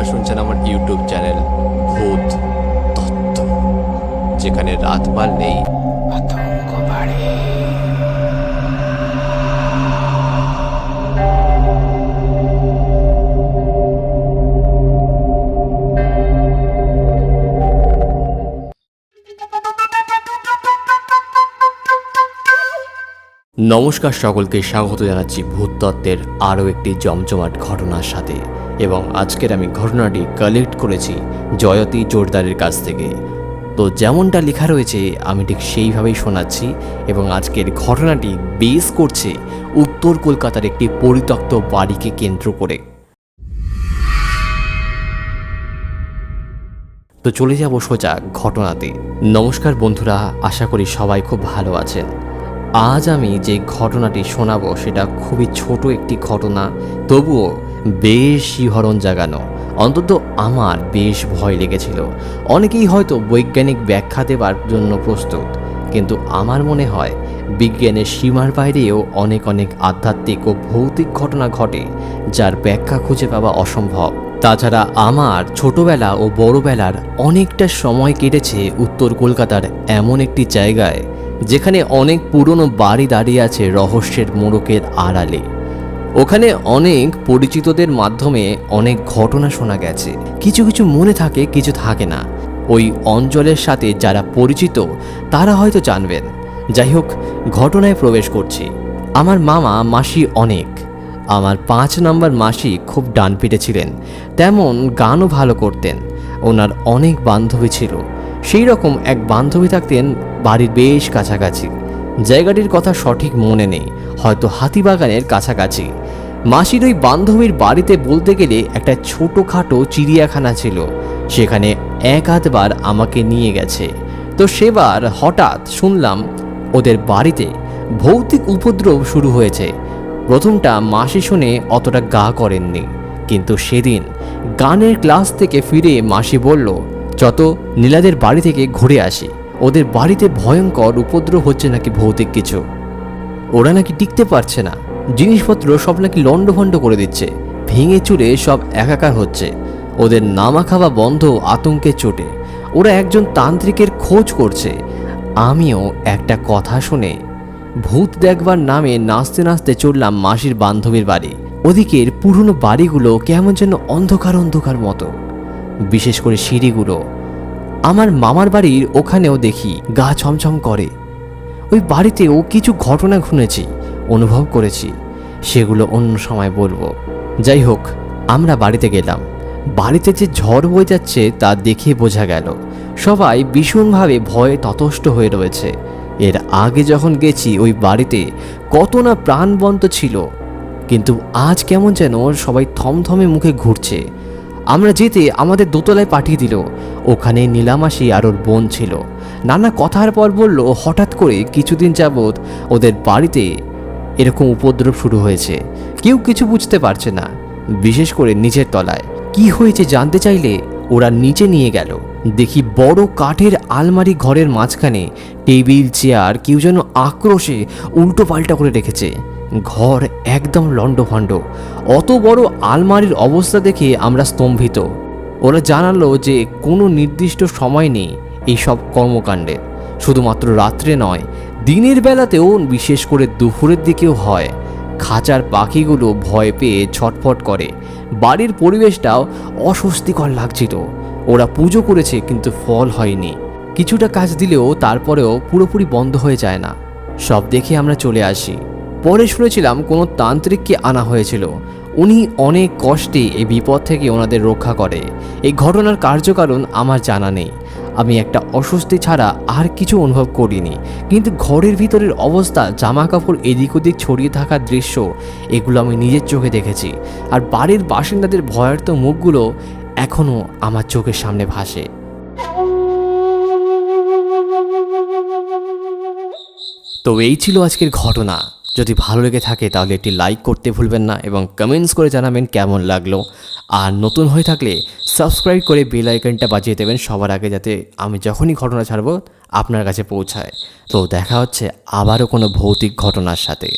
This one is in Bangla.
আপনারা শুনছেন আমার ইউটিউব চ্যানেল ভূত তত্ত্ব, যেখানে রাতপাল নেই, আতঙ্ক বাড়ে। নমস্কার, সকলকে স্বাগত জানাচ্ছি ভূততত্ত্বের আরও একটি জমজমাট ঘটনার সাথে। এবং আজকের আমি ঘটনাটি কালেক্ট করেছি জয়তী জোরদারের কাছ থেকে। তো যেমনটা লেখা রয়েছে আমি ঠিক সেইভাবেই শোনাচ্ছি। এবং আজকের ঘটনাটি বেস করছে উত্তর কলকাতার একটি পরিত্যক্ত বাড়িকে কেন্দ্র করে। তো চলে যাব সোজা ঘটনাতে। নমস্কার বন্ধুরা, আশা করি সবাই খুব ভালো আছেন। আজ আমি যে ঘটনাটি শোনাবো সেটা খুবই ছোট একটি ঘটনা, তবুও বেশ শিহরণ জাগানো। অন্তত আমার বেশ ভয় লেগেছিল। অনেকেই হয়তো বৈজ্ঞানিক ব্যাখ্যা দেওয়ার জন্য প্রস্তুত, কিন্তু আমার মনে হয় বিজ্ঞানের সীমার বাইরেও অনেক অনেক আধ্যাত্মিক ও ভৌতিক ঘটনা ঘটে, যার ব্যাখ্যা খুঁজে পাওয়া অসম্ভব। তাছাড়া আমার ছোটবেলা ও বড়বেলার অনেকটা সময় কেটেছে উত্তর কলকাতার এমন একটি জায়গায়, যেখানে অনেক পুরনো বাড়ি দাঁড়িয়ে আছে রহস্যের মোড়কের আড়ালে। ওখানে অনেক পরিচিতদের মাধ্যমে অনেক ঘটনা শোনা গেছে। কিছু কিছু মনে থাকে, কিছু থাকে না। ওই অঞ্চলের সাথে যারা পরিচিত তারা হয়তো জানবেন। যাই হোক, ঘটনায় প্রবেশ করছি। আমার মামা মাসি অনেক। আমার 5 নম্বর মাসি খুব ডানপিটে ছিলেন, তেমন গানও ভালো করতেন। ওনার অনেক বান্ধবী ছিল। সেই রকম এক বান্ধবী থাকতেন বাড়ির বেশ কাছাকাছি। জায়গাটির কথা সঠিক মনে নেই, হয়তো হাতিবাগানের কাছাকাছি। মাসির ওই বান্ধবীর বাড়িতে বলতে গেলে একটা ছোটোখাটো চিড়িয়াখানা ছিল। সেখানে এক আধবার আমাকে নিয়ে গেছে। তো সেবার হঠাৎ শুনলাম ওদের বাড়িতে ভৌতিক উপদ্রব শুরু হয়েছে। প্রথমটা মাসি শুনে অতটা গা করেননি, কিন্তু সেদিন গানের ক্লাস থেকে ফিরে মাসি বলল, যত নীলাদের বাড়ি থেকে ঘুরে আসি, ওদের বাড়িতে ভয়ঙ্কর উপদ্রব হচ্ছে নাকি ভৌতিক কিছু। ওরা নাকি টিকতে পারছে না, জিনিসপত্র সব নাকি লণ্ডভণ্ড করে দিচ্ছে, ভেঙে চুরে সব একাকার হচ্ছে। ওদের নামা খাওয়া বন্ধ আতঙ্কে চোটে। ওরা একজন তান্ত্রিকের খোঁজ করছে। আমিও একটা কথা শুনে ভূত দেখবার নামে নাচতে নাচতে চললাম মাসির বান্ধবীর বাড়ি। ওদিকের পুরনো বাড়িগুলো কেমন যেন অন্ধকার অন্ধকার মতো, বিশেষ করে সিঁড়িগুলো। আমার মামার বাড়ির ওখানেও দেখি গা ছমছম করে। ওই বাড়িতেও কিছু ঘটনা শুনেছি, অনুভব করেছি, সেগুলো অন্য সময় বলবো। যাই হোক, আমরা বাড়িতে গেলাম। বাড়িতে যে ঝড় বয়ে যাচ্ছে তা দেখে বোঝা গেল সবাই ভীষণভাবে ভয়ে ততষ্ট হয়ে রয়েছে। এর আগে যখন গেছি ওই বাড়িতে কত না প্রাণবন্ত ছিল, কিন্তু আজ কেমন যেন সবাই থমথমে মুখে ঘুরছে। আমরা যেতে আমাদের দোতলায় পাঠিয়ে দিল। ওখানে নীলামাসি আর ওর বোন ছিল। নানা কথার পর বলল, হঠাৎ করে কিছুদিন যাবৎ ওদের বাড়িতে এরকম উপদ্রব শুরু হয়েছে। কেউ কিছু বুঝতে পারছে না, বিশেষ করে নিচের তলায়। কি হয়েছে জানতে চাইলে ওরা নিচে নিয়ে গেল। দেখি বড় কাঠের আলমারি ঘরের মাঝখানে, টেবিল চেয়ার কেউ যেন আক্রোশে উল্টো পাল্টা করে রেখেছে। ঘর একদম লণ্ডভণ্ড। অত বড় আলমারির অবস্থা দেখে আমরা স্তম্ভিত। ওরা জানালো যে কোনো নির্দিষ্ট সময় নেই এইসব কর্মকাণ্ডে, শুধুমাত্র রাত্রে নয়, দিনের বেলাতেও, বিশেষ করে দুপুরের দিকেও হয়। খাঁচার পাখিগুলো ভয় পেয়ে ছটফট করে। বাড়ির পরিবেশটাও অস্বস্তিকর লাগছিল। ওরা পুজো করেছে, কিন্তু ফল হয়নি। কিছুটা কাজ দিলেও তারপরেও পুরোপুরি বন্ধ হয়ে যায় না। সব দেখে আমরা চলে আসি। পরে শুনেছিলাম কোনো তান্ত্রিককে আনা হয়েছিল। উনি অনেক কষ্টে এই বিপদ থেকে ওনাদের রক্ষা করে। এই ঘটনার কার্যকারণ আমার জানা নেই। আমি একটা অস্বস্তি ছাড়া আর কিছু অনুভব করিনি, কিন্তু ঘরের ভিতরের অবস্থা, জামা কাপড় এদিক ওদিক ছড়িয়ে থাকার দৃশ্য, এগুলো আমি নিজের চোখে দেখেছি। আর বাড়ির বাসিন্দাদের ভয়ার্ত মুখগুলো এখনও আমার চোখের সামনে ভাসে। তো এই ছিল আজকের ঘটনা। যদি ভালো লেগে থাকে তাহলে একটি লাইক করতে ভুলবেন না, এবং কমেন্টস করে জানাবেন কেমন লাগলো। আর নতুন হয়ে থাকলে সাবস্ক্রাইব করে বেল আইকনটা বাজিয়ে দেবেন সবার আগে, যাতে আমি যখনই ঘটনা ছাড়বো আপনার কাছে পৌঁছায়। তো দেখা হচ্ছে আবারও কোনো ভৌতিক ঘটনার সাথে।